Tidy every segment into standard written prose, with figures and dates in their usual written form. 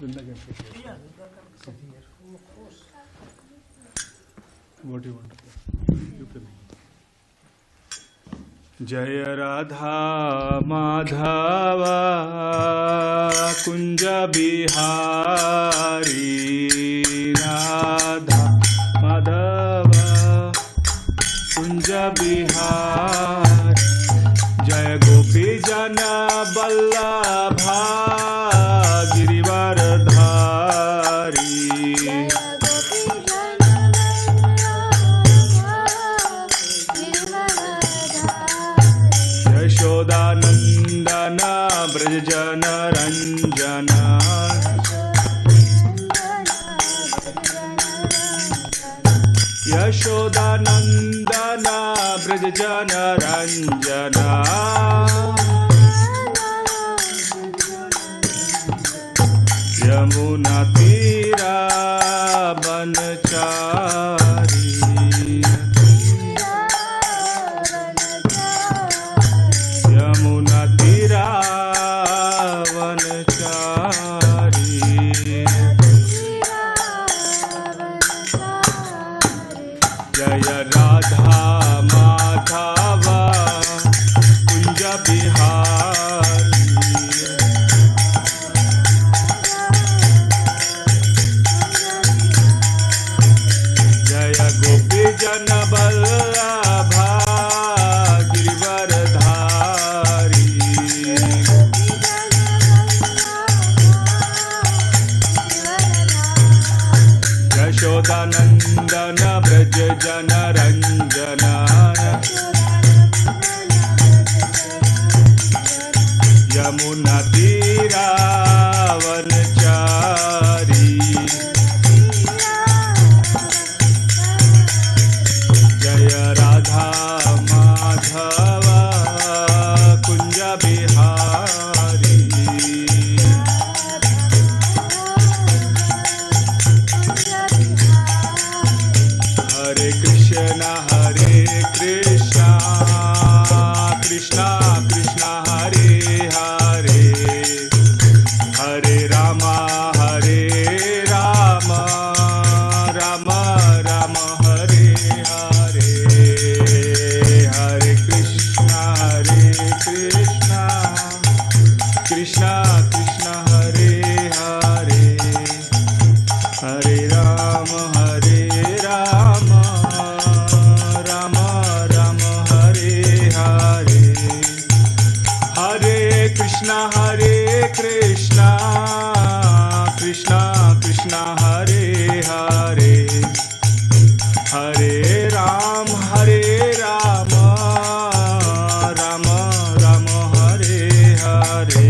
Vrinda can sit here. Yeah, Vrinda can sit here. Oh, of course. What do you want to play? You play. Jaya Radha Madhava Kunja Bihari Radha Madhava Kunja Bihari Jaya Gopi Jana Ballabha Girivaradhari Yashodanandana Brajjana Ranjana Yashodanandana Brajjana Ranjana Yamuna Tira Banachari Yamuna Tira Banachari Jaya Radha Madhava Kunja Bihari Jaya Gopi Jana Ballabha Girivaradhari Yashodanandana Brajjana Ranjana Yamuna Tira Vanachari Jaya Radha Madhava Kunja Bihari Hare Krishna Krishna Krishna Hare Hare Hare Rama Rama Rama Hare Hare Hare Krishna Krishna Krishna Hare Hare Hare Rama Rama Hare Hare Hare Krishna Krishna Krishna Hare Hare Hare Rama Rama Hare Hare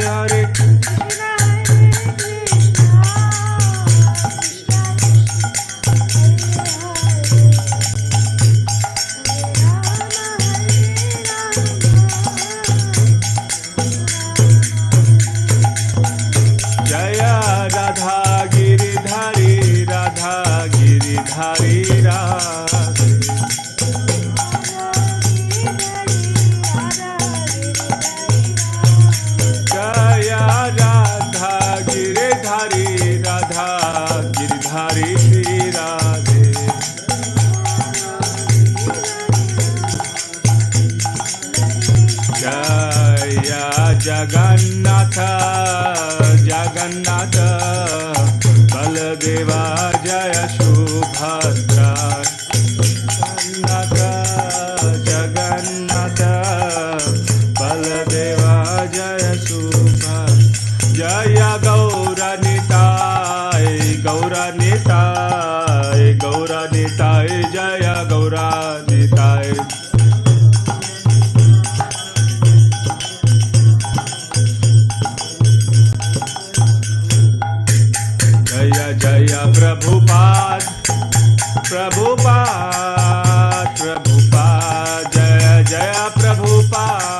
Hare Jaya Radha Giridhari Radha Giridhari Radhe Jaya Radha Giridhari Radha Giridhari Shri Radhe Jaya Jagannatha Jagannatha Baladeva Jaya Subhadra Jagannatha Baladeva Jaya Subhadra Jaya Gaura Nitai Gaura Nitai Gaura Nitai Jaya Gaura Nitai Jaya Jaya Prabhupada Jaya Jaya Prabhupada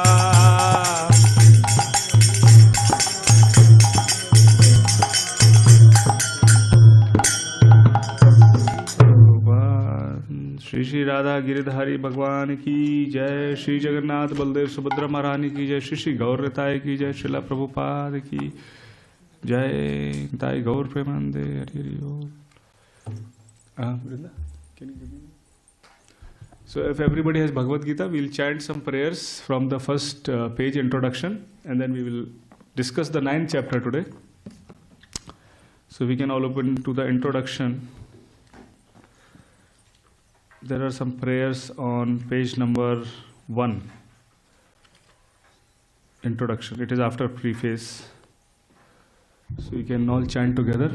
Shri Shri Radha Girdhari भगवान की जय, श्री जगन्नाथ बलदेव सुभद्रा महारानी की जय, श्री श्री गौर निताय की जय, श्रीला प्रभुपाद की Jai Nitai Gaur Premanande Hari Hari Bol. Vrinda, can you give me? So if everybody has Bhagavad Gita, we'll chant some prayers from the first page introduction, and then we will discuss the 9th chapter today. So we can all open to the introduction. There are some prayers on page number 1. Introduction. It is after preface. So you can all chant together.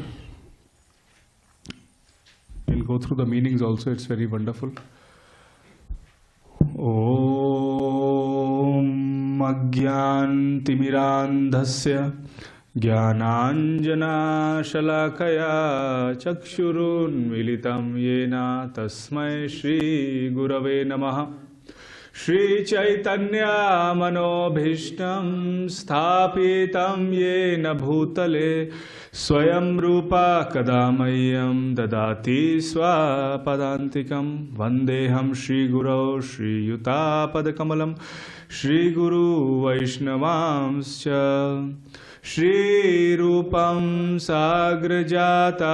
We'll go through the meanings also. It's very wonderful. Om Agyantimirandhasya Jnananjana Shalakaya Chakshurun Militam Yena Tasmai Shri Gurave Namaha. Shri Chaitanya Manobhishtam Sthapitam Yena Bhutale Swayam Rupa Kadamayam Dadati Swapadantikam Vandeham Shri Guru Shri Yuta Padakamalam Shri Guru Vaishnavamscha Shri Rupam Sagrajatam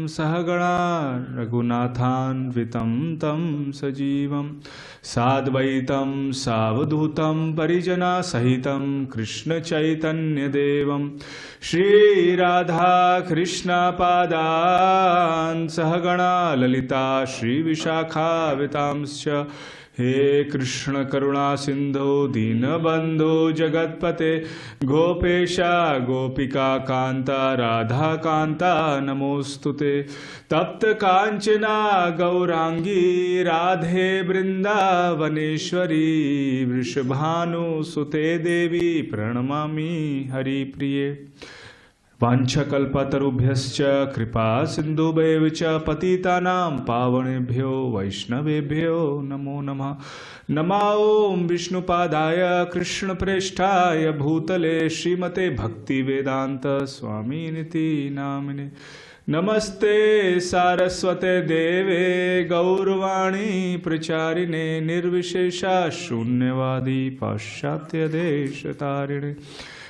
Sahagana Raghunathan Vitam Tam Sajivam Sadvaitam Savadhutam Parijana Sahitam Krishna Chaitanya Devam Shri Radha Krishna Padan Sahagana Lalita Shri Vishakha Vitamscha He Krishna Karuna Sindhu Dina Bandhu Jagatpate Gopesha Gopika Kanta Radha Kanta Namostute Tapta Kanchana Gaurangi Radhe Vrindavaneshwari Vrishabhanu Sute Devi Pranamami Hari Priye Vanchakalpatarubhyascha Kripa Sindhubhaivacha Patitanam Pavanebhyo Vaishnavebhyo Namo Namah Nama Om Vishnupadaya Krishna Presthaya Bhutale Srimate Bhakti Vedanta Swami Niti Namine Namaste Saraswate Deve Gaurvani Pracharine Nirvishesha Shunyavadi Paschatya Deshatarine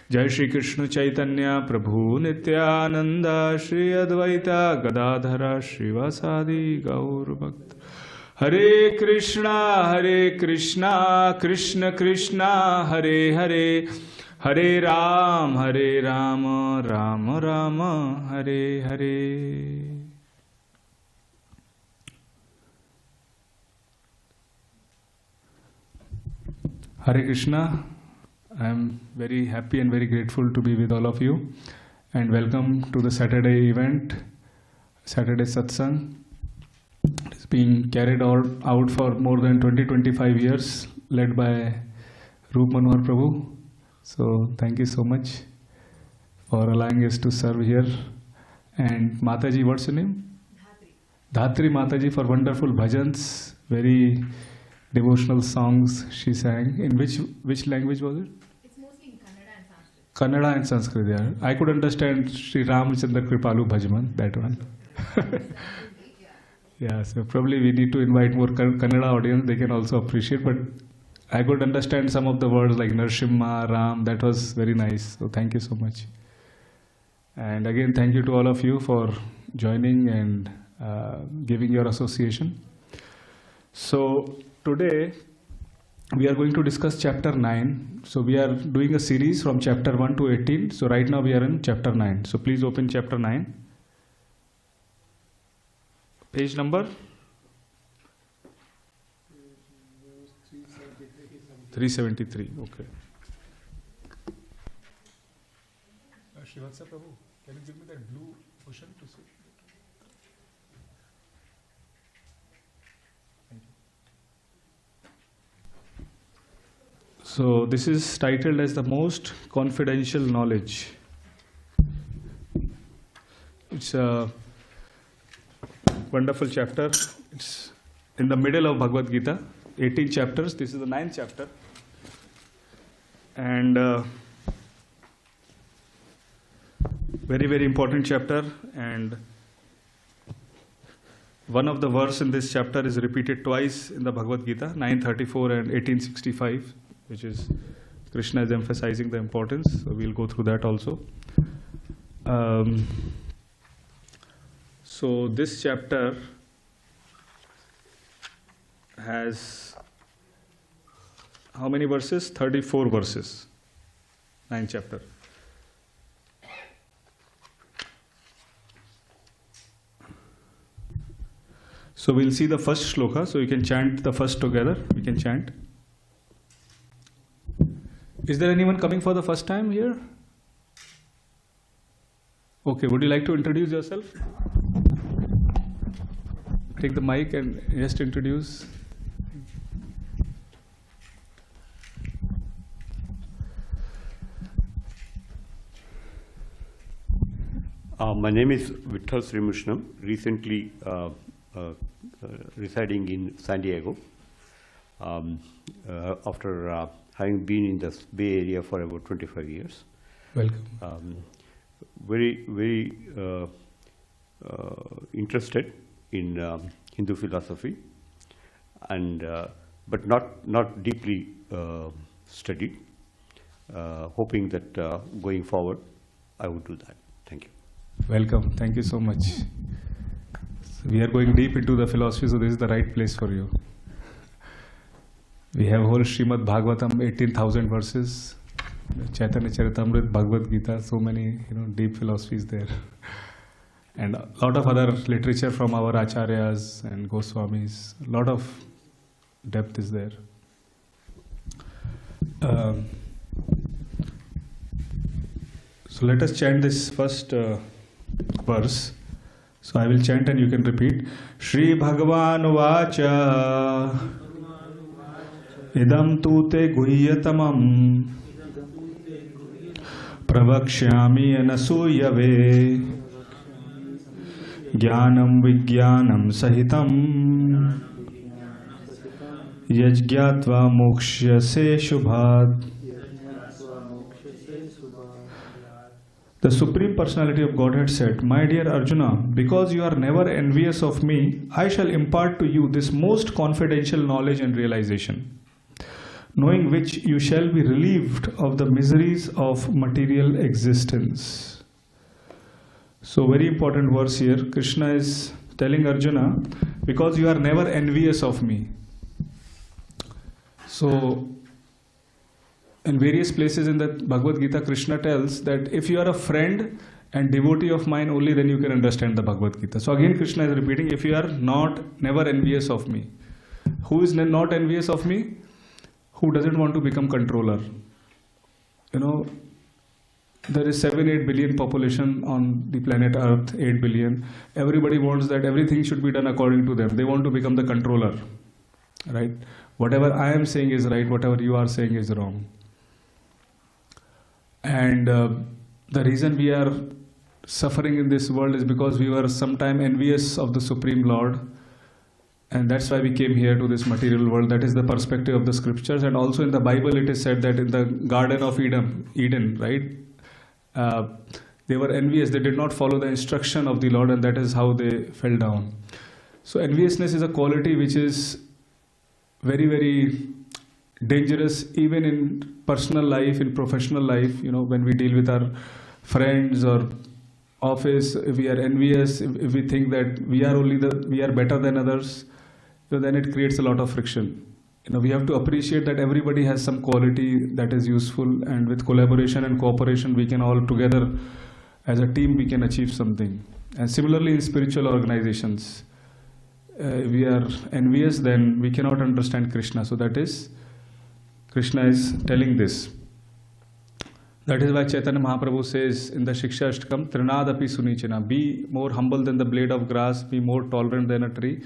Jai Shri Krishna Chaitanya Prabhu Nityananda Shri Advaita Gadadhara Srivasadi Gaur Bhakta Hare Krishna Krishna Krishna Hare Hare Hare Ram Ram Ram Hare Hare. Hare Krishna. I am very happy and very grateful to be with all of you, and welcome to the Saturday event, Saturday Satsang. It is being carried out for more than 20-25 years, led by Roop Manohar Prabhu. So thank you so much for allowing us to serve here. And Mataji, what's your name? Dhatri Mataji, for wonderful bhajans, very devotional songs she sang. In which language was it? Kannada and Sanskrit, yeah. I could understand Sri Ramachandra Kripalu Bhajman, that one. Yeah, so probably we need to invite more Kannada audience, they can also appreciate, but I could understand some of the words like Narsimha, Ram, that was very nice. So thank you so much. And again, thank you to all of you for joining and giving your association. So today, we are going to discuss Chapter 9. So we are doing a series from Chapter 1 to 18. So right now we are in Chapter 9. So please open Chapter 9. Page number? 373. Okay. Srivatsa Prabhu, can you give me that blue cushion to see? So this is titled as the most confidential knowledge. It's a wonderful chapter. It's in the middle of Bhagavad Gita, 18 chapters. This is the 9th chapter. And very, very important chapter. And one of the verse in this chapter is repeated twice in the Bhagavad Gita, 934 and 1865. Which is Krishna is emphasizing the importance. So we'll go through that also. So this chapter has how many verses? 34 verses. 9th chapter. So we'll see the first shloka. So you can chant the first together. We can chant. Is there anyone coming for the first time here? Okay, would you like to introduce yourself? Take the mic and just introduce. My name is Vitthal Srimushnam, recently residing in San Diego. After having been in the Bay Area for about 25 years. Welcome. Very interested in Hindu philosophy, and but not deeply studied. Hoping that going forward, I would do that. Thank you. Welcome. Thank you so much. So we are going deep into the philosophy, so this is the right place for you. We have whole Srimad Bhagavatam, 18,000 verses. Chaitanya Charitamrita, Bhagavad Gita, so many deep philosophies there. And a lot of other literature from our acharyas and Goswamis. A lot of depth is there. So let us chant this first verse. So I will chant and you can repeat. Shri Bhagavan Vacha Idam tu te guhyatamam Pravakshyami anasuyave Jnanam Vijnanam Sahitam Yajgyatva Mokshase Shubhat. The Supreme Personality of Godhead said, My dear Arjuna, because you are never envious of me, I shall impart to you this most confidential knowledge and realization, knowing which you shall be relieved of the miseries of material existence. So very important verse here. Krishna is telling Arjuna, because you are never envious of me. So in various places in the Bhagavad Gita, Krishna tells that if you are a friend and devotee of mine, only then you can understand the Bhagavad Gita. So again Krishna is repeating, if you are never envious of me. Who is not envious of me? Who doesn't want to become controller? There is 7-8 billion population on the planet Earth, 8 billion. Everybody wants that everything should be done according to them. They want to become the controller, right? Whatever I am saying is right, whatever you are saying is wrong. And the reason we are suffering in this world is because we were sometime envious of the Supreme Lord. And that's why we came here to this material world. That is the perspective of the scriptures. And also in the Bible it is said that in the Garden of Eden, right? They were envious. They did not follow the instruction of the Lord, and that is how they fell down. So enviousness is a quality which is very, very dangerous even in personal life, in professional life. When we deal with our friends or office, if we are envious, if we think that we are better than others, then it creates a lot of friction. We have to appreciate that everybody has some quality that is useful, and with collaboration and cooperation we can all together as a team we can achieve something. And similarly in spiritual organizations, if we are envious, then we cannot understand Krishna. So that is, Krishna is telling this. That is why Chaitanya Mahaprabhu says in the Shiksha Ashtakam, Trinadapi Sunichana, be more humble than the blade of grass, be more tolerant than a tree.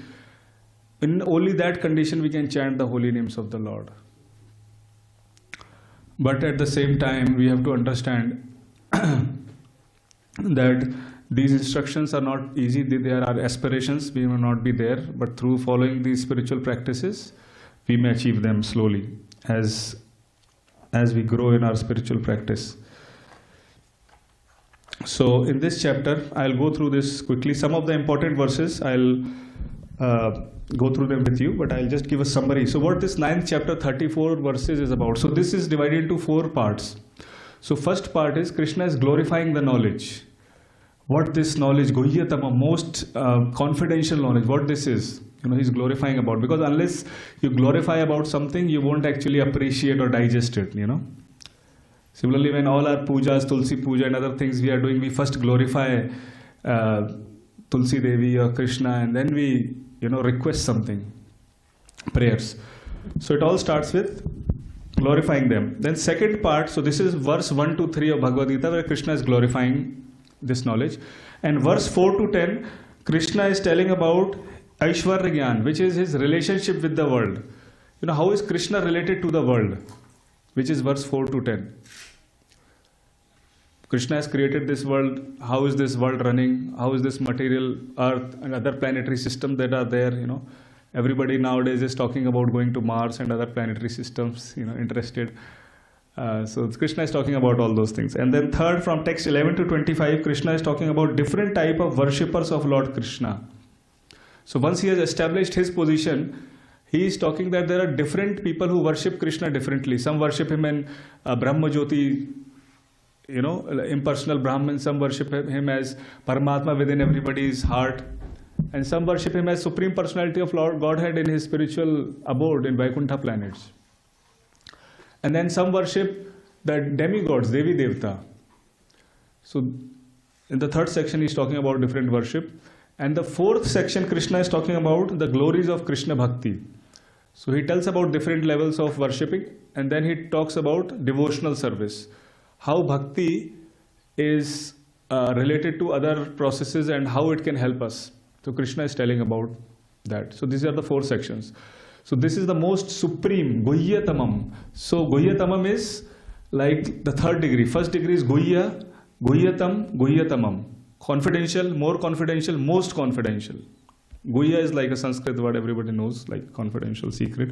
In only that condition we can chant the holy names of the Lord. But at the same time we have to understand that these instructions are not easy. There are aspirations, we may not be there, but through following these spiritual practices we may achieve them slowly as we grow in our spiritual practice. So in this chapter, I'll go through this quickly. Some of the important verses, I'll go through them with you, but I'll just give a summary. So what this 9th chapter 34 verses is about. So this is divided into 4 parts. So first part is Krishna is glorifying the knowledge. what this knowledge, Guhyatama, most confidential knowledge, what this is, he's glorifying about. Because unless you glorify about something, you won't actually appreciate or digest it, Similarly, when all our pujas, Tulsi puja and other things we are doing, we first glorify Tulsi Devi or Krishna, and then we, request something, prayers. So it all starts with glorifying them. Then second part, so this is verse 1 to 3 of Bhagavad Gita, where Krishna is glorifying this knowledge. And verse 4 to 10, Krishna is telling about Aishwarya Gyan, which is his relationship with the world. How is Krishna related to the world? Which is verse 4 to 10. Krishna has created this world. How is this world running? How is this material earth and other planetary systems that are there? Everybody nowadays is talking about going to Mars and other planetary systems, interested. So Krishna is talking about all those things. And then third, from text 11 to 25, Krishna is talking about different type of worshippers of Lord Krishna. So once he has established his position, he is talking that there are different people who worship Krishna differently. Some worship him in Brahma Jyoti, impersonal Brahman. Some worship him as Paramatma within everybody's heart. And some worship him as Supreme Personality of Lord Godhead in his spiritual abode in Vaikuntha planets. And then some worship the demigods, Devi Devta. So in the third section he is talking about different worship. And the fourth section, Krishna is talking about the glories of Krishna Bhakti. So he tells about different levels of worshipping, and then he talks about devotional service. How Bhakti is related to other processes and how it can help us. So Krishna is telling about that. So these are the four sections. So this is the most supreme, Guhyatamam. So Guhyatamam is like the third degree. First degree is Guhya, Guhyatam, Guhyatamam. Confidential, more confidential, most confidential. Guhya is like a Sanskrit word everybody knows, like confidential, secret.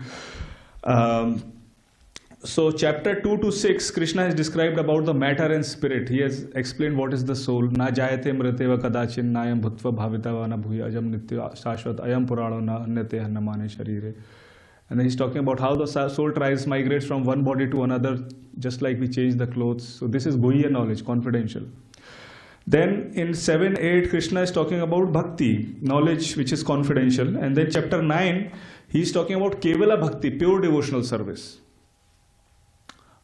So chapter 2 to 6, Krishna has described about the matter and spirit. He has explained what is the soul. Na jayate mriteva kadachin nayam bhutva bhavitava na bhuya ajam nitya shashvat ayam purano na anyate hannamane sharire. And then he's talking about how the soul migrates from one body to another, just like we change the clothes. So this is Guhya knowledge, confidential. Then in 7, 8, Krishna is talking about Bhakti, knowledge which is confidential. And then chapter 9, he is talking about Kevala Bhakti, pure devotional service.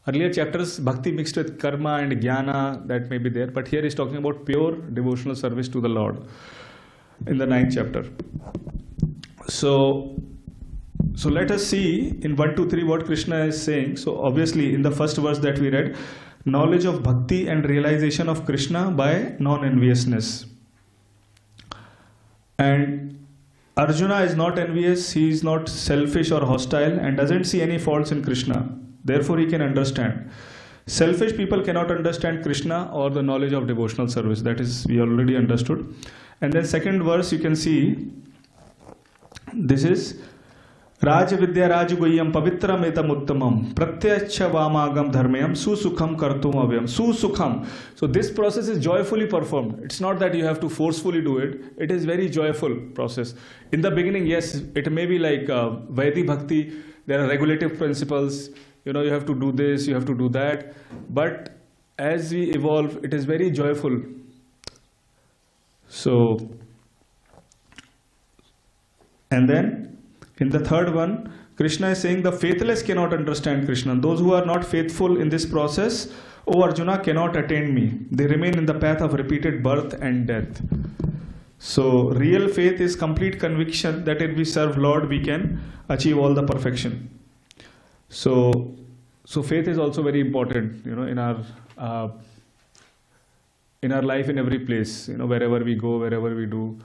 Earlier chapters, Bhakti mixed with Karma and Jnana, that may be there. But here he is talking about pure devotional service to the Lord in the 9th chapter. So let us see in 1, 2, 3 what Krishna is saying. So obviously in the first verse that we read, knowledge of Bhakti and realization of Krishna by non-enviousness. And Arjuna is not envious, he is not selfish or hostile and doesn't see any faults in Krishna. Therefore he can understand. Selfish people cannot understand Krishna or the knowledge of devotional service. That is, we already understood. And then second verse you can see, this is Raj Vidya Raj Guhyam Pavitram Etam Uttamam Pratyacha Vamagam Dharmayam Susukham Kartum Avyam. Susukham. So this process is joyfully performed. It's not that you have to forcefully do it. It is very joyful process. In the beginning, yes, it may be like Vaidhi Bhakti. There are regulative principles. You have to do this, you have to do that. But as we evolve, it is very joyful. So, and then in the third one, Krishna is saying the faithless cannot understand Krishna. Those who are not faithful in this process, O Arjuna, cannot attain me. They remain in the path of repeated birth and death. So real faith is complete conviction that if we serve Lord, we can achieve all the perfection. So faith is also very important, in our life, in every place, wherever we go, wherever we do.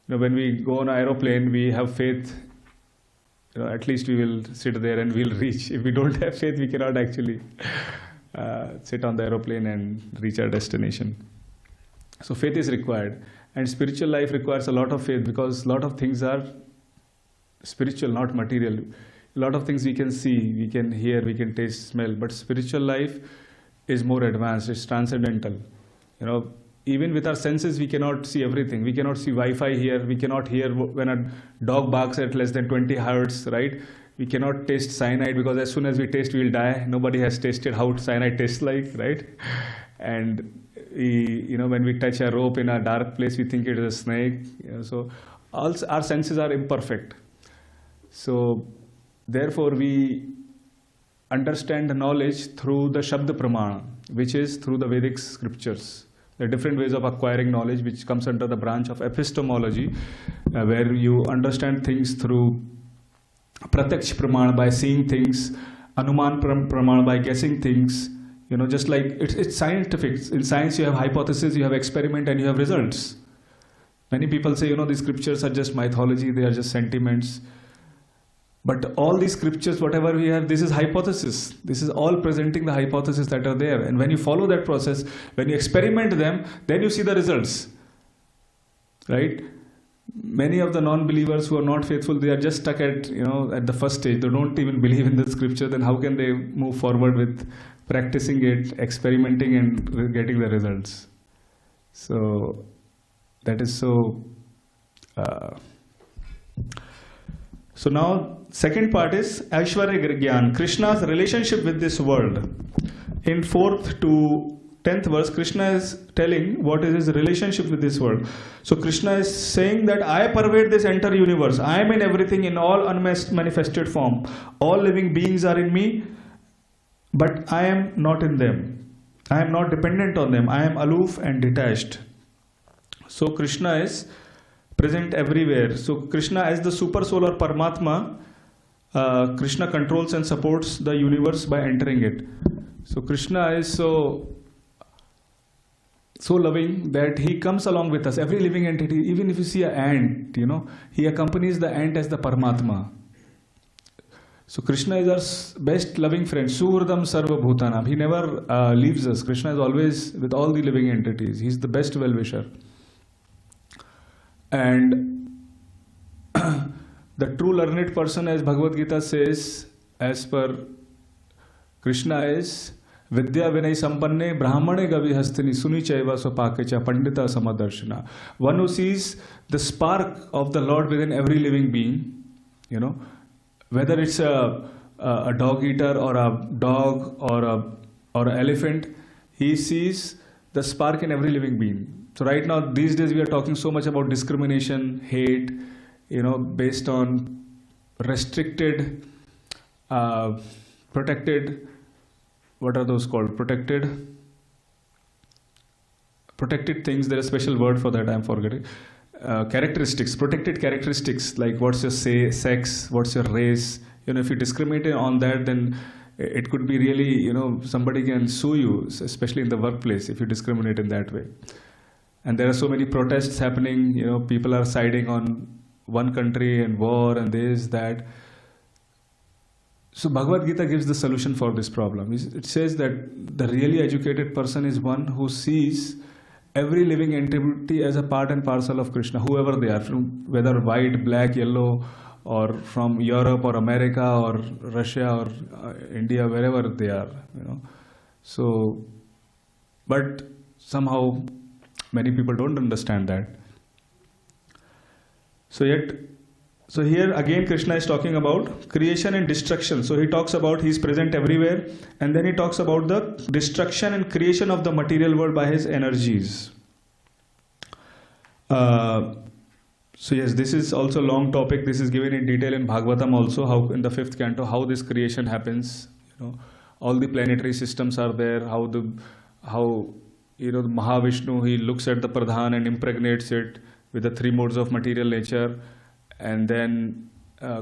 When we go on an aeroplane, we have faith. At least we will sit there and we'll reach. If we don't have faith, we cannot actually sit on the aeroplane and reach our destination. So faith is required. And spiritual life requires a lot of faith because a lot of things are spiritual, not material. A lot of things we can see, we can hear, we can taste, smell. But spiritual life is more advanced, it's transcendental. Even with our senses, we cannot see everything. We cannot see Wi-Fi here. We cannot hear when a dog barks at less than 20 hertz, right? We cannot taste cyanide because as soon as we taste, we'll die. Nobody has tasted how cyanide tastes like, right? And when we touch a rope in a dark place, we think it is a snake. So all our senses are imperfect. So therefore we understand the knowledge through the Shabda Pramana, which is through the Vedic scriptures. There are different ways of acquiring knowledge, which comes under the branch of epistemology, where you understand things through Pratyaksh Pramana, by seeing things, Anuman Pramana, by guessing things. Just like it's scientific. In science, you have hypothesis, you have experiment, and you have results. Many people say, these scriptures are just mythology, they are just sentiments. But all these scriptures, whatever we have, this is hypothesis. This is all presenting the hypotheses that are there. And when you follow that process, when you experiment them, then you see the results. Right? Many of the non-believers who are not faithful, they are just stuck at the first stage. They don't even believe in the scripture. Then how can they move forward with practicing it, experimenting, and getting the results? So that is so. So now, second part is Aishwarya Gyan, Krishna's relationship with this world. In 4th to 10th verse, Krishna is telling what is his relationship with this world. So Krishna is saying that I pervade this entire universe. I am in everything, in all unmanifested form. All living beings are in me, but I am not in them. I am not dependent on them. I am aloof and detached. So Krishna is present everywhere. So Krishna as the super soul or Paramatma, Krishna controls and supports the universe by entering it. So Krishna is so loving that he comes along with us. Every living entity, even if you see an ant, he accompanies the ant as the Paramatma. So Krishna is our best loving friend. Suhridam Sarva Bhutanam. He never leaves us. Krishna is always with all the living entities. He's the best well-wisher. And the true learned person, as Bhagavad Gita says, as per Krishna, is Vidya Vinay Sampanne Brahmane Gavi Hastini Suni Chaiva Sopakecha Pandita Samadarshana. One who sees the spark of the Lord within every living being, whether it's a dog eater or a dog or an elephant, he sees the spark in every living being. So right now, these days, we are talking so much about discrimination, hate, based on restricted, protected, what are those called? Protected things. There is a special word for that, I am forgetting. Characteristics, protected characteristics, like what's your sex, what's your race. If you discriminate on that, then it could be really, somebody can sue you, especially in the workplace, if you discriminate in that way. And there are so many protests happening, people are siding on one country and war and this, that. So Bhagavad Gita gives the solution for this problem. It says that the really educated person is one who sees every living entity as a part and parcel of Krishna, whoever they are, from whether white, black, yellow, or from Europe or America or Russia or India, wherever they are. So, but somehow many people don't understand that. So here again Krishna is talking about creation and destruction. So he talks about he's present everywhere, and then he talks about the destruction and creation of the material world by his energies. So yes, this is also a long topic. This is given in detail in Bhagavatam also, how in the 5th canto, how this creation happens. All the planetary systems are there, how the Mahavishnu, he looks at the Pradhan and impregnates it with the 3 modes of material nature, and then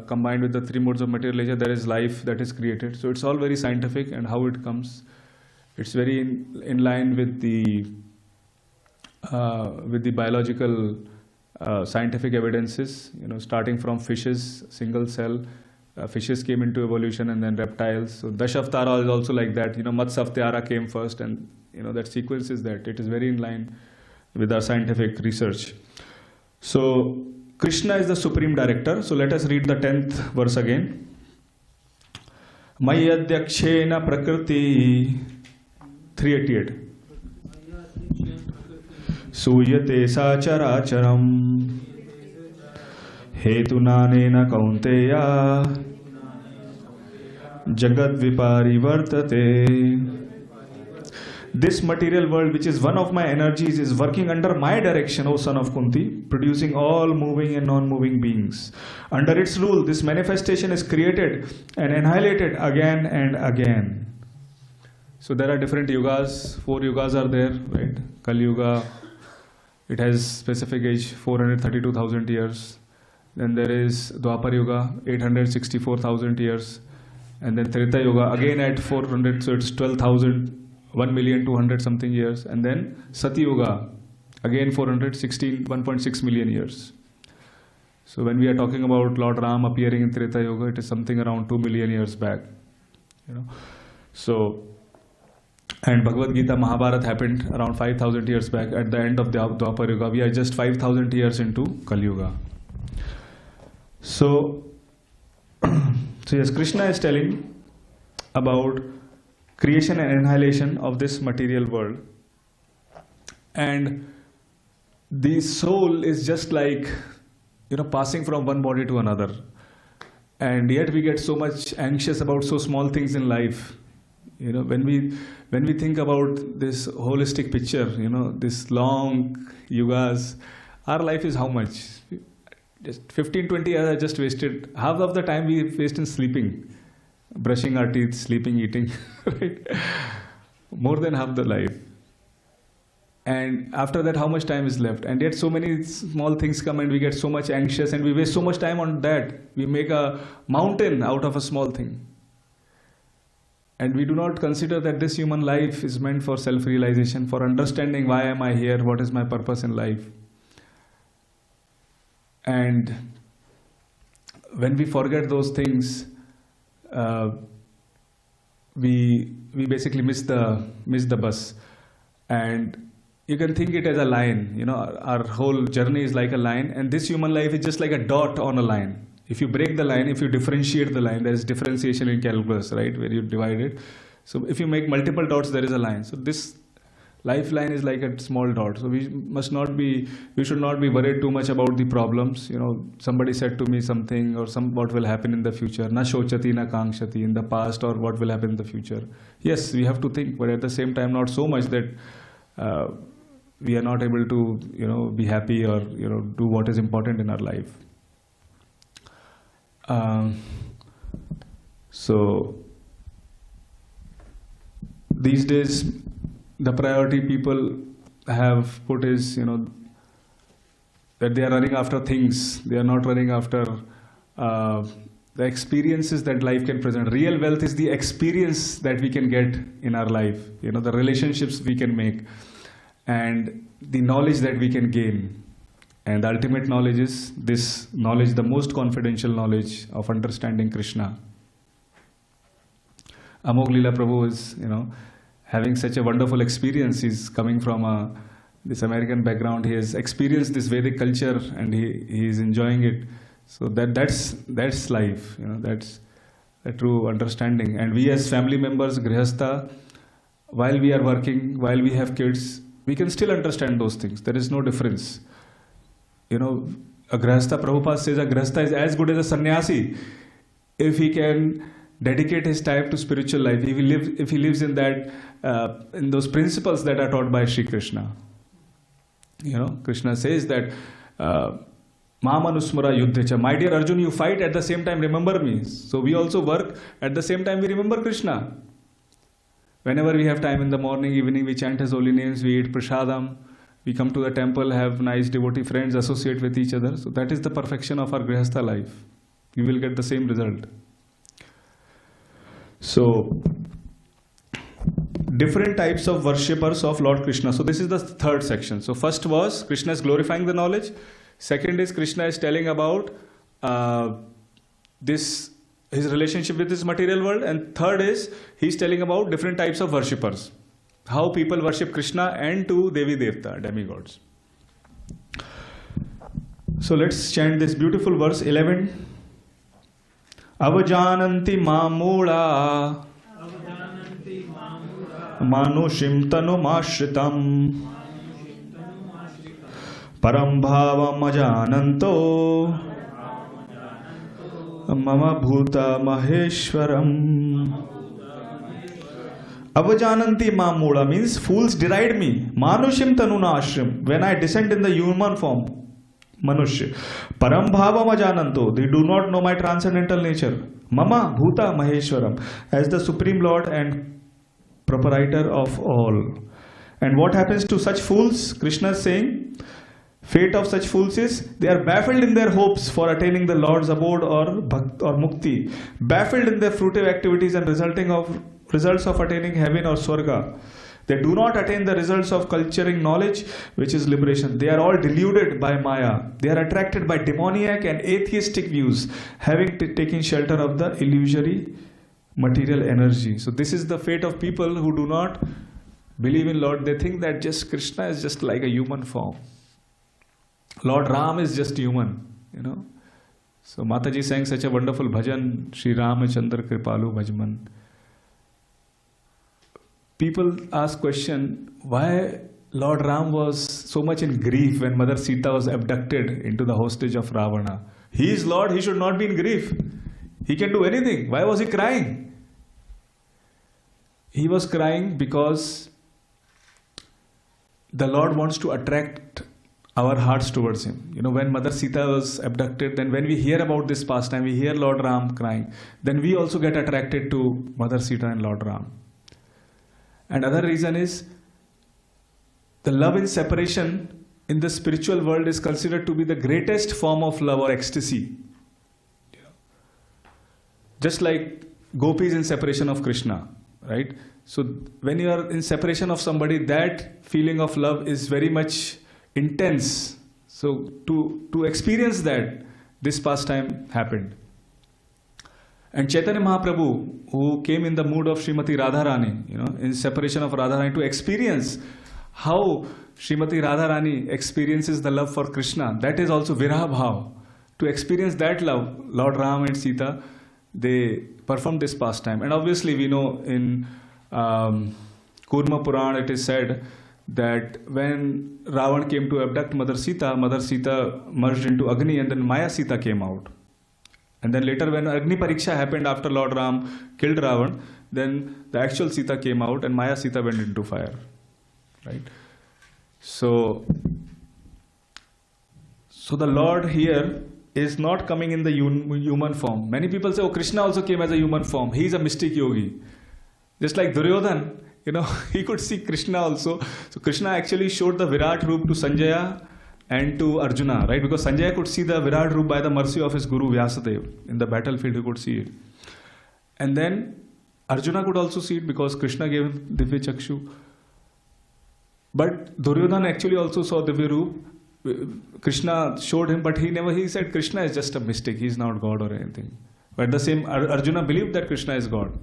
combined with the 3 modes of material nature, there is life that is created. So it's all very scientific, and how it comes, it's very in line with the biological scientific evidences. Starting from fishes, single cell, fishes came into evolution, and then reptiles. So Dashavatara is also like that. Matsya came first, and that sequence is that. It is very in line with our scientific research. So Krishna is the supreme director. So let us read the 10th verse again. Mayadhyakshena prakriti 388. Suyate sacharacharam hetunanena kaunteya jagad vipari vartate this material world, which is one of my energies, is working under my direction, O son of Kunti, producing all moving and non-moving beings. Under its rule, this manifestation is created and annihilated again and again. So there are different yugas, 4 yugas are there, right? Kali Yuga, it has specific age, 432,000 years. Then there is Dwapar Yuga, 864,000 years. And then Treta Yuga, again at 400, so it's 12,000, 1,200,000 something years. And then Sati Yuga, again 1.6 million years. So when we are talking about Lord Ram appearing in Treta Yuga, it is something around 2 million years back. So, and Bhagavad Gita, Mahabharata happened around 5,000 years back at the end of the Dwapar Yuga. We are just 5,000 years into Kali Yuga. So yes, Krishna is telling about creation and annihilation of this material world. And the soul is just like, passing from one body to another. And yet we get so much anxious about so small things in life. When we think about this holistic picture, this long yugas, our life is how much? Just 15-20 years I just wasted. Half of the time we waste in sleeping, brushing our teeth, sleeping, eating, right? More than half the life. And after that, how much time is left? And yet so many small things come and we get so much anxious and we waste so much time on that. We make a mountain out of a small thing. And we do not consider that this human life is meant for self-realization, for understanding why am I here, what is my purpose in life. And when we forget those things, we basically miss the bus. And you can think it as a line. Our whole journey is like a line, and this human life is just like a dot on a line. If you break the line, if you differentiate the line, there is differentiation in calculus, right, where you divide it. So if you make multiple dots, there is a line. So this lifeline is like a small dot. So we should not be worried too much about the problems. Somebody said to me something or what will happen in the future. Na shochati, na kangshati, in the past, or what will happen in the future. Yes, we have to think, but at the same time, not so much that we are not able to, be happy or, do what is important in our life. So these days, the priority people have put is, that they are running after things. They are not running after the experiences that life can present. Real wealth is the experience that we can get in our life, the relationships we can make, and the knowledge that we can gain. And the ultimate knowledge is this knowledge, the most confidential knowledge of understanding Krishna. Amog Leela Prabhu is, having such a wonderful experience. He's coming from this American background. He has experienced this Vedic culture and he is enjoying it. So that's life. That's a true understanding. And we as family members, Grihastha, while we are working, while we have kids, we can still understand those things. There is no difference. A Grihastha, Prabhupada says a Grihastha is as good as a sannyasi if he can dedicate his time to spiritual life, if he lives in that, in those principles that are taught by Sri Krishna. Krishna says that Mamanusmara Yuddhacha, my dear Arjun, you fight, at the same time remember me. So we also work, at the same time we remember Krishna. Whenever we have time in the morning, evening, we chant his holy names, we eat prasadam, we come to the temple, have nice devotee friends, associate with each other. So that is the perfection of our Grihastha life. You will get the same result. So, different types of worshippers of Lord Krishna. So this is the third section. So first was Krishna is glorifying the knowledge. Second is Krishna is telling about his relationship with this material world. And third is he's telling about different types of worshippers. How people worship Krishna and to Devi Devta, demigods. So let's chant this beautiful verse 11. Avajananti mamula manushim tanumashritam param bhavam ajananto mama bhuta maheshwaram Avajananti mamula means fools deride me. Manushim tanuna ashrim, when I descend in the human form. Manushya. Parambhavam ajananto, they do not know my transcendental nature. Mama bhuta maheshwaram, as the Supreme Lord and proprietor of all. And what happens to such fools? Krishna is saying, fate of such fools is, they are baffled in their hopes for attaining the Lord's abode or mukti, baffled in their fruitive activities and results of attaining heaven or swarga. They do not attain the results of culturing knowledge, which is liberation. They are all deluded by Maya. They are attracted by demoniac and atheistic views, having taken shelter of the illusory material energy. So this is the fate of people who do not believe in Lord. They think that just Krishna is just like a human form. Lord Ram is just human, you know. So Mataji sang such a wonderful bhajan, Shri Ramachandra Kripalu Bhajman. People ask question, why Lord Ram was so much in grief when Mother Sita was abducted into the hostage of Ravana. He is Lord, he should not be in grief. He can do anything. Why was he crying? He was crying because the Lord wants to attract our hearts towards him. You know, when Mother Sita was abducted, then when we hear about this pastime, we hear Lord Ram crying, then we also get attracted to Mother Sita and Lord Ram. And other reason is, the love in separation in the spiritual world is considered to be the greatest form of love or ecstasy. Just like gopis in separation of Krishna, right? So when you are in separation of somebody, that feeling of love is very much intense. So to experience that, this pastime happened. And Chaitanya Mahaprabhu, who came in the mood of Srimati Radharani, you know, in separation of Radharani, to experience how Srimati Radharani experiences the love for Krishna, that is also Viraha Bhav. To experience that love, Lord Ram and Sita, they performed this pastime. And obviously we know in Kurma Purana it is said that when Ravan came to abduct Mother Sita merged into Agni, and then Maya Sita came out. And then later when Agni Pariksha happened after Lord Ram killed Ravan, then the actual Sita came out and Maya Sita went into fire. Right? So the Lord here is not coming in the human form. Many people say, oh, Krishna also came as a human form. He is a mystic yogi. Just like Duryodhan, you know, he could see Krishna also. So Krishna actually showed the Virat Roop to Sanjaya and to Arjuna, right? Because Sanjaya could see the Virat Roop by the mercy of his Guru Vyasadeva. In the battlefield he could see it. And then Arjuna could also see it because Krishna gave him Divya Chakshu. But Duryodhan actually also saw Divya Roop. Krishna showed him, but he said Krishna is just a mystic, he is not God or anything. But the same, Arjuna believed that Krishna is God.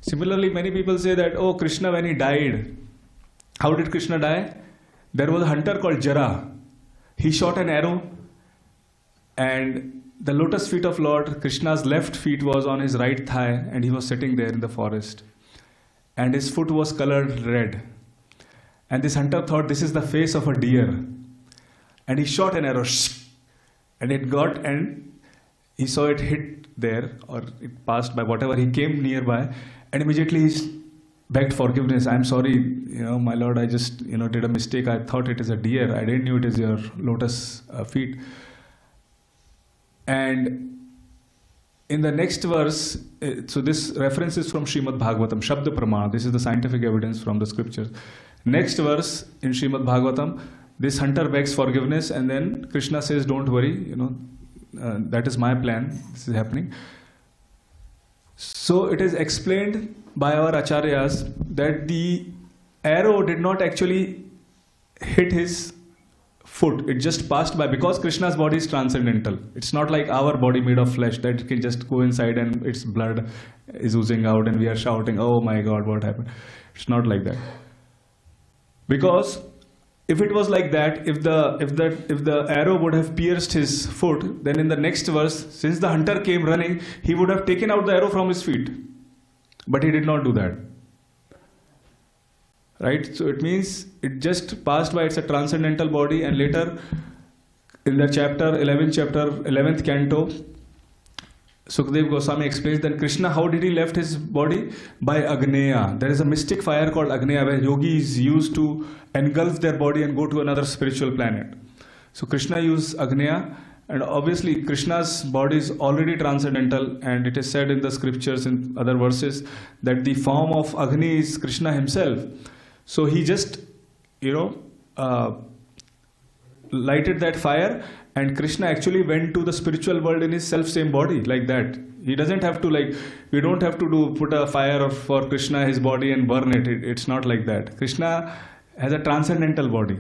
Similarly, many people say that, oh, Krishna when he died, how did Krishna die? There was a hunter called Jara. He shot an arrow and the lotus feet of Lord Krishna's left feet was on his right thigh and he was sitting there in the forest. And his foot was colored red. And this hunter thought this is the face of a deer. And he shot an arrow and it got, and he saw it hit there, or it passed by, whatever, he came nearby and immediately he begged forgiveness. I'm sorry, my Lord, I just did a mistake. I thought it is a deer. I didn't know it is your lotus feet. And in the next verse, so this reference is from Srimad Bhagavatam, Shabda Pramana. This is the scientific evidence from the scriptures. Next verse in Srimad Bhagavatam, this hunter begs forgiveness and then Krishna says, don't worry, that is my plan, this is happening. So it is explained by our acharyas that the arrow did not actually hit his foot, it just passed by, because Krishna's body is transcendental. It's not like our body made of flesh that can just go inside and its blood is oozing out and we are shouting, oh my God, what happened? It's not like that. Because if it was like that, if the arrow would have pierced his foot, then in the next verse, since the hunter came running, he would have taken out the arrow from his feet. But he did not do that. Right? So it means it just passed by. It's a transcendental body, and later in the chapter 11th canto, Sukadeva Goswami explains that Krishna, how did he left his body? By Agneya. There is a mystic fire called Agneya where yogis used to engulf their body and go to another spiritual planet. So Krishna used Agneya, and obviously Krishna's body is already transcendental, and it is said in the scriptures in other verses that the form of Agni is Krishna himself. So he just, lighted that fire, and Krishna actually went to the spiritual world in his self-same body, like that. He doesn't have to, we don't have to put a fire for Krishna, his body, and burn it. It's not like that. Krishna has a transcendental body.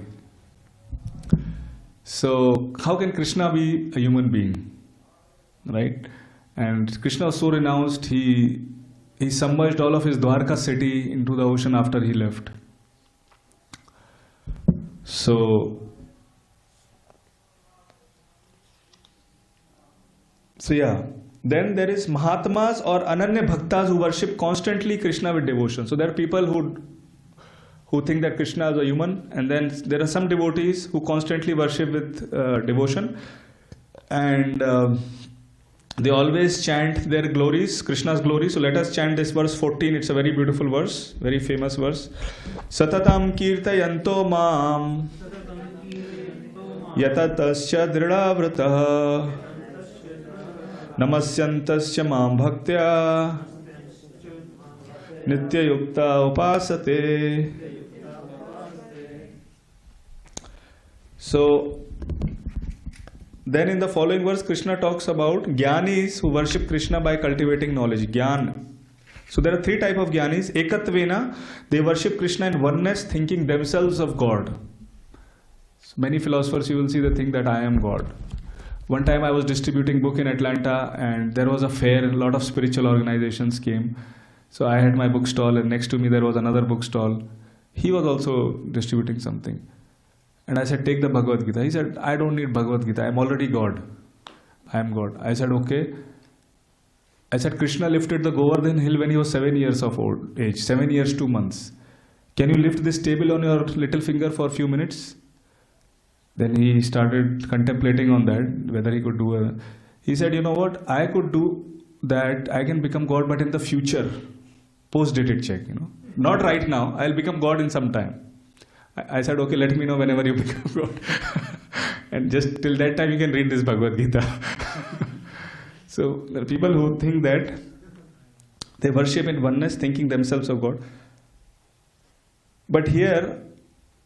So how can Krishna be a human being? Right? And Krishna was so renounced, he submerged all of his Dwarka city into the ocean after he left. So yeah, then there is Mahatmas or Ananya Bhaktas who worship constantly Krishna with devotion. So there are people who think that Krishna is a human, and then there are some devotees who constantly worship with devotion, and they always chant their glories, Krishna's glories. So let us chant this verse 14. It's a very beautiful verse, very famous verse. Satatam kirtayanto mam yatatasya dridavratah Namasyantasya mam bhaktya nitya yukta upasate. So then in the following verse, Krishna talks about Jnanis who worship Krishna by cultivating knowledge. Jnana. So there are three types of Jnanis. Ekatvena, they worship Krishna in oneness, thinking themselves of God. So many philosophers, you will see, they think that I am God. One time I was distributing book in Atlanta, and there was a fair, a lot of spiritual organizations came. So I had my bookstall, and next to me there was another bookstall. He was also distributing something. And I said, take the Bhagavad Gita. He said, I don't need Bhagavad Gita. I am already God. I am God. I said, okay. I said, Krishna lifted the Govardhan hill when he was 7 years of old age. 7 years, 2 months. Can you lift this table on your little finger for a few minutes? Then he started contemplating on that, whether he could do a... He said, you know what, I could do that, I can become God, but in the future, post-dated check, Not right now, I'll become God in some time. I said, okay, let me know whenever you become God. And just till that time, you can read this Bhagavad Gita. So, there are people who think that they worship in oneness, thinking themselves of God. But here,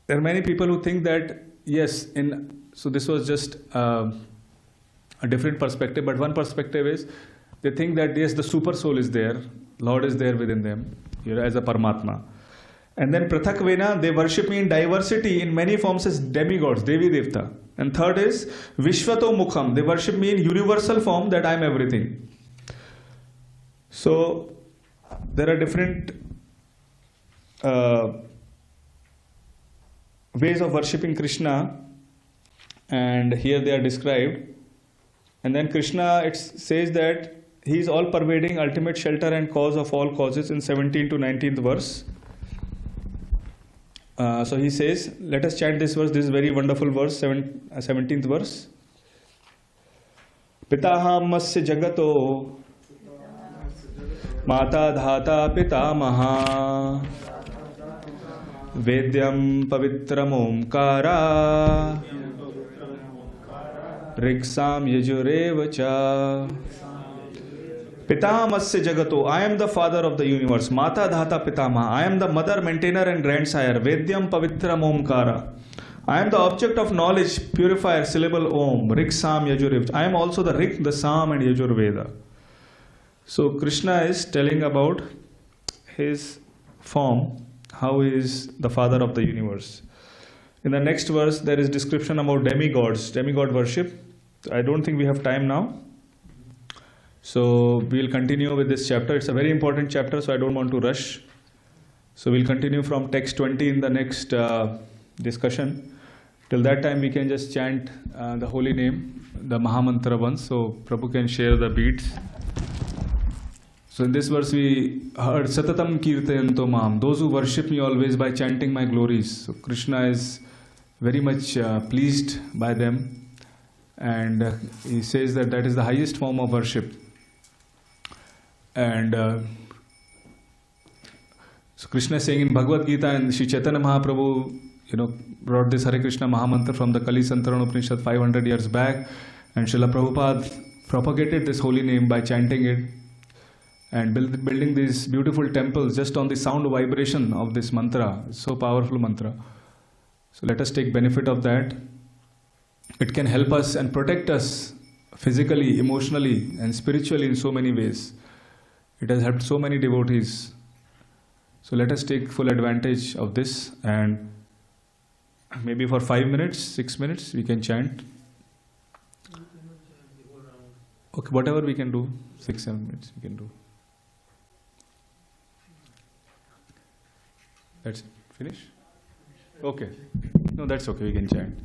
there are many people who think that yes, so this was just a different perspective, but one perspective is they think that yes, the super soul is there, Lord is there within them, as a Paramatma. And then Prathakvena, they worship me in diversity in many forms as demigods, Devi Devta. And third is Vishvato Mukham, they worship me in universal form that I am everything. So there are different ways of worshipping Krishna, and here they are described. And then Krishna, it says that he is all pervading, ultimate shelter and cause of all causes in 17th to 19th verse. So he says, let us chant this verse. This is very wonderful verse, 17th verse. Pitahamasya jagato mata dhata pitamaha Vedyam pavitram omkara Riksam yajurevacha. Pitamasya jagato, I am the father of the universe. Mata dhata pitamaha, I am the mother, maintainer and grandsire. Vedyam pavitram omkara, I am the object of knowledge, purifier, syllable om. Riksam yajurevacha, I am also the Rik, the Sam and Yajur Veda. So Krishna is telling about his form, how he is the father of the universe. In the next verse, there is description about demigods, demigod worship. I don't think we have time now. So we'll continue with this chapter. It's a very important chapter, so I don't want to rush. So we'll continue from text 20 in the next discussion. Till that time, we can just chant the holy name, the Mahamantra once. So Prabhu can share the beats. So in this verse we heard Satatam Kirtayanto Mam, those who worship me always by chanting my glories. So Krishna is very much pleased by them, and he says that that is the highest form of worship. And so Krishna is saying in Bhagavad Gita, and Sri Chaitanya Mahaprabhu, brought this Hare Krishna Mahamantra from the Kali Santaran Upanishad 500 years back, and Srila Prabhupada propagated this holy name by chanting it and building these beautiful temples just on the sound vibration of this mantra. It's so powerful mantra. So let us take benefit of that. It can help us and protect us physically, emotionally, and spiritually in so many ways. It has helped so many devotees. So let us take full advantage of this, and maybe for 5 minutes, 6 minutes, we can chant. Okay, whatever we can do, 6-7 minutes we can do. That's it. Finish? Okay. No, that's okay. We can chant.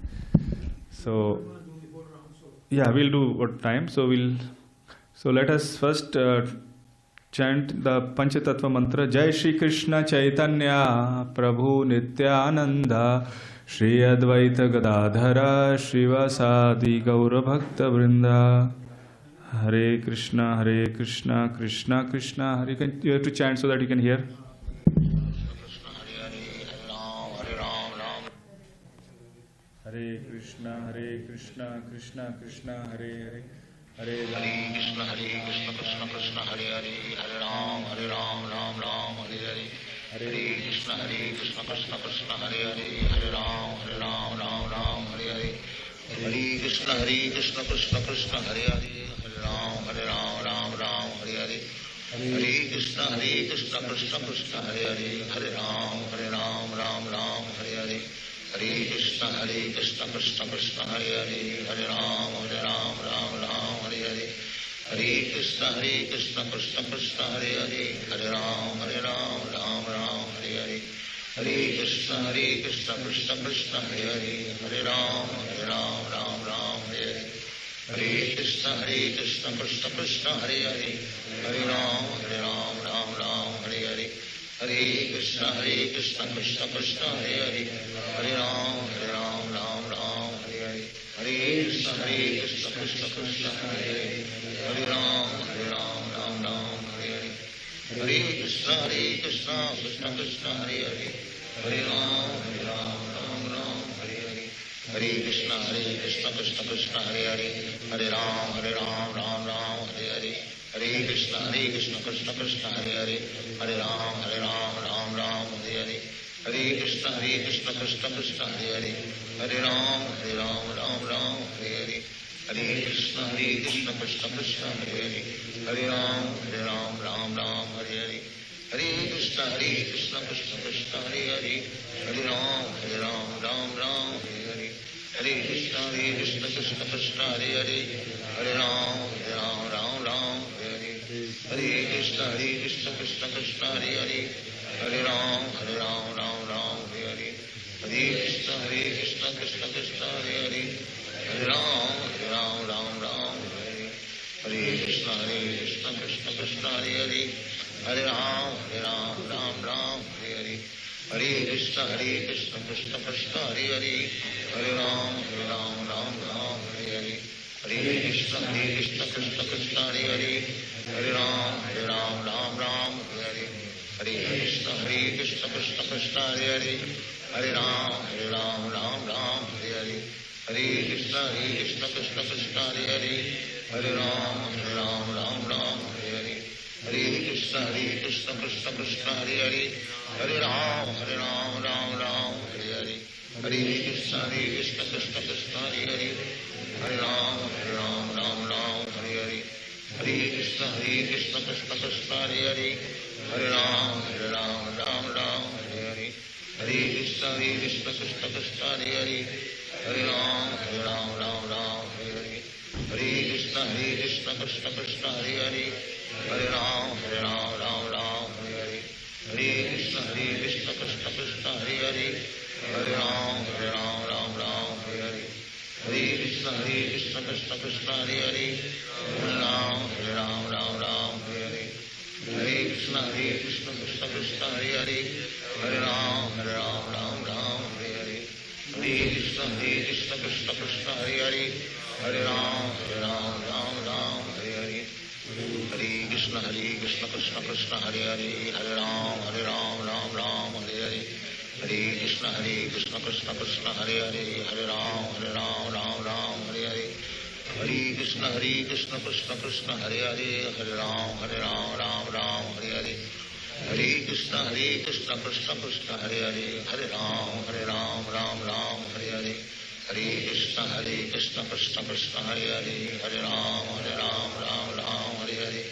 So, yeah, we'll do what time. So let us first chant the Panchatattva mantra. Jai Shri Krishna Chaitanya Prabhu Nityananda Shri Advaita Gadadhara Srivasadi Gaura Bhakta Vrinda. Hare Krishna, Krishna Krishna, Hare. You have to chant so that you can hear. Hare Krishna, Krishna Krishna, Hare Hare, Hare Krishna, Krishna Krishna, Hare Hare, Hare Ram, Ram Ram, Hare Hare. Hare Krishna, Krishna Krishna, Hare Hare, Hare Ram, Ram Hare Hare. Hare Krishna, Krishna Krishna, Hare Hare, Hare Ram, Ram Hare Hare. Hare Krishna, Krishna Krishna, Hare Hare, Hare Ram, Ram Hare Hare. Hare Krishna, Krishna Krishna, Hare Hare, Hare Ram, Ram Hare Hare. Hare Krishna, Krishna Krishna, Hare Hare, Hare Ram, Ram Hare Hare. Hare Krishna, Krishna Krishna, Hare Hare, Hare Ram, Ram Hare Hare. Hare Krishna, Krishna Krishna, Hare Hare, Hare Ram, Ram Hare Hare. Hare Krishna, Krishna Krishna, Hare Hare, Hare Ram, Ram Hare Hare. Hare Krishna, Krishna Hare Hare, Hare Ram, Ram Hare Hare. Hare Krishna, Krishna Krishna, Hare Hare, Hare Ram, Ram Hare Hare. Hare Krishna, Krishna Krishna, Hare Hare, Hare Ram, Ram Hare Hare. Hare Krishna, Krishna Krishna, Hare Hare, Hare Ram, Ram Hare Hare. Hare Krishna, Krishna Krishna, Hare Hare, Hare Ram, Ram Hare Hare. Hare Krishna, Krishna Krishna, Hare Hare, Hare Ram, Ram Hare Hare. Hare Krishna, Krishna Krishna, Hare Hare, Hare Ram, Ram Hare Hare. Hare Krishna, Krishna Krishna, Hare Hare, Hare Ram, Ram Hare Hare. Hare Krishna, Krishna Krishna, Hare Hare, Hare Ram, Ram Hare Hare. Hare Krishna, Krishna Krishna, Hare Hare, Hare Ram, Ram Hare Hare. Hare Krishna, Krishna Hare Hare, Hare Ram, Ram Hare Hare. Hare Krishna, Krishna Krishna, Hare Hare, Hare Ram, Ram Hare Hare. Hare Krishna, Krishna Krishna, Hare Hare, Hare Ram, Ram Hare Hare. Hare Krishna, Krishna Krishna, Hare Hare, Hare Ram, Ram Hare Hare. Hare Krishna, Krishna Krishna, Hare Hare, Hare Ram, Ram Hare Hare. Hare Krishna, Krishna Krishna, Hare Hare, Hare Ram, Ram Hare Hare. Hare Krishna, Krishna Krishna, Hare Hare, Hare Ram, Ram Hare Hare. Hare Krishna, Krishna Krishna, Hare Hare, Hare Ram, Ram Hare Hare. Hare Krishna, Krishna Krishna, Hare Hare, Hare Ram, Ram Hare Hare. Hare Krishna, Krishna Krishna, Hare Hare, Hare Ram, Ram Hare Hare. Hare Krishna, Krishna Krishna, Hare Hare, Hare Ram, Ram Hare Hare. Hare Krishna, Krishna Krishna, Hare Hare, Hare Ram, Ram Hare Hare. Hare Krishna, Krishna Krishna, Hare Hare, Hare Ram, Ram Hare Hare. Hare Krishna, Krishna Krishna, Hare Hare, Hare Ram, Ram Hare Hare. Hare Krishna Krishna Krishna Hare Hare, Hare Ram Ram Ram Hare Hare. Hare Krishna Krishna Krishna Hare Hare, Hare Ram Ram Ram Hare Hare. Hare Krishna Krishna Krishna Hare Hare, Hare Ram Ram Hare Hare. Hare Krishna Krishna Krishna Hare Hare, Hare Ram Ram Hare Hare. Hare Krishna Krishna Krishna Hare Hare, Hare Ram Ram Hare Hare. Hare Krishna Krishna Krishna Hare Hare, Hare Ram Ram Hare Hare.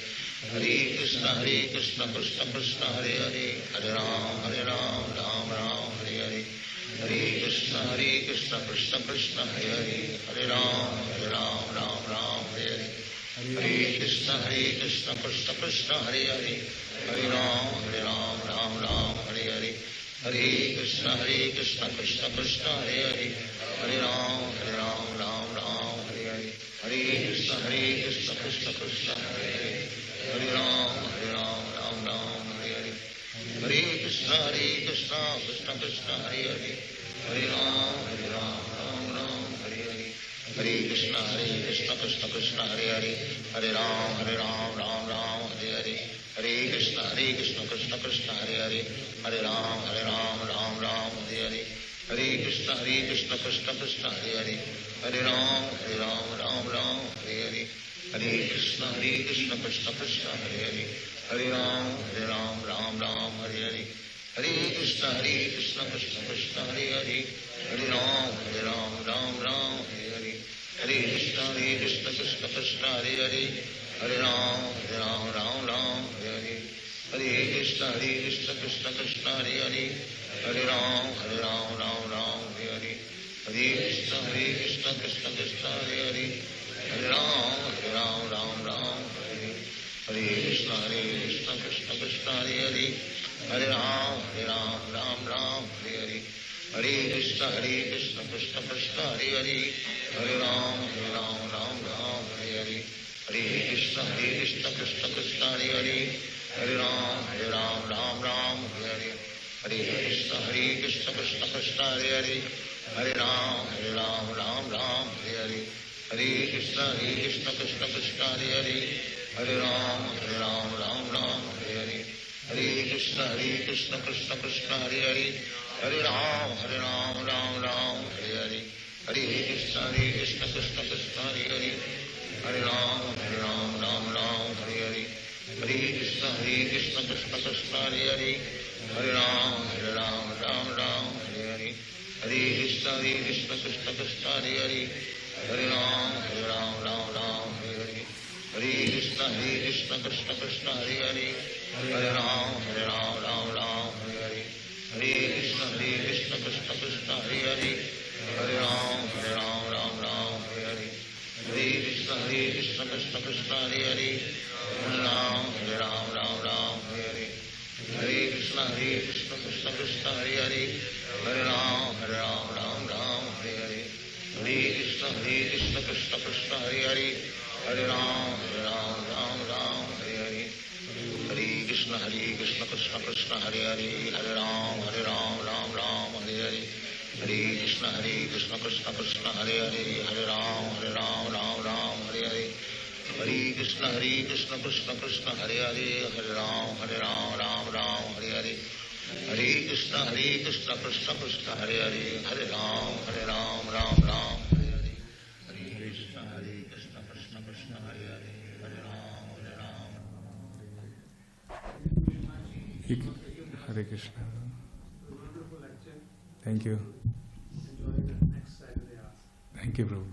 Hare Krishna Krishna Krishna Hare Hare, Hare Ram Ram Hare Hare. Hare Krishna Krishna Krishna Hare Hare, Hare Ram Hare Hare. Hare Krishna Krishna Krishna Hare Hare, Hare Ram Hare Hare. Hare Krishna Krishna Krishna Hare Hare, Hare Ram Hare Hare. Hare Krishna Krishna Krishna Hare Hare, Hare Ram Hare Hare. Hare Krishna Krishna Krishna Hare Hare, Hare Ram Hare Hare. Hare Krishna Krishna Krishna Hare Hare, Hare Ram Hare Hare. Hare Krishna Krishna Krishna Hare Hare, Hare Ram Hare Hare. Hare Krishna Krishna Krishna Hare Hare, Hare Ram Hare Hare. Hare Krishna Krishna Krishna Hare Hare, Hare Ram Hare Hare. Hare Krishna Krishna Krishna Hare Hare, Hare Ram Hare Hare. Hare Krishna Krishna Krishna Hare Hare, Hare Ram Hare Hare. Hare Krishna Krishna Krishna Hare Hare, Hare Ram Hare Hare. Hare Krishna Krishna Krishna Hare Hare, Hare Ram Hare Hare. Hare Krishna Krishna Krishna Hare Hare, Hare Ram Hare Hare. Hare Krishna Krishna Krishna Hare Hare, Hare Ram Hare Hare. Hare Krishna Krishna Krishna Hare Hare, Hare Ram Hare Hare. Hare Krishna Krishna Krishna Hare Hare, Hare Ram Hare Hare. Hare Krishna Krishna Krishna Hare Hare, Hare Ram Hare Hare. Hare Krishna Krishna Krishna Hare Hare, Hare Ram Hare Hare. Hare Krishna Krishna Krishna Hare Hare, Hare Ram Hare Hare. Hare Krishna Krishna Krishna Hare Hare, Hare Ram Hare Hare. Hare Krishna Krishna Krishna Hare Hare, Hare Ram Hare Hare. Hare Krishna Krishna Krishna Hare Hare, Hare Ram Hare Hare. Hare Krishna Krishna Krishna Hare Hare, Hare Ram Hare Hare. Hare Krishna Krishna Krishna Hare Hare, Hare Ram Hare Hare. Hare Krishna Krishna Krishna Hare Hare, Hare Ram Hare Hare. Hare Krishna Krishna Krishna Hare Hare, Hare Ram Hare Hare. Hare Krishna Krishna Krishna Hare Hare, Hare Ram Hare Hare. Hare Krishna Krishna Krishna Hare Hare, Hare Ram Hare Hare. Hare Krishna Krishna Krishna Hare Hare, Hare Ram Hare Hare. Hare Krishna Krishna Krishna Hare Hare, Hare Ram Hare Krishna. Thank you. Thank you, Prabhu.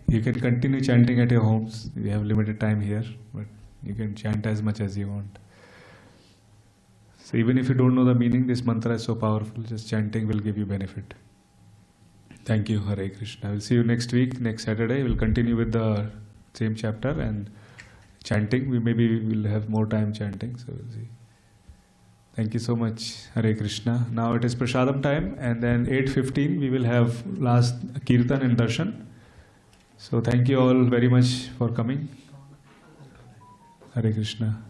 You can continue chanting at your homes. We have limited time here, but you can chant as much as you want. So even if you don't know the meaning, this mantra is so powerful, just chanting will give you benefit. Thank you, Hare Krishna. I will see you next week, next Saturday. We'll continue with the same chapter and chanting. Maybe we'll have more time chanting, so we'll see. Thank you so much, Hare Krishna. Now it is Prasadam time, and then 8:15 we will have last Kirtan and Darshan. So thank you all very much for coming. Hare Krishna.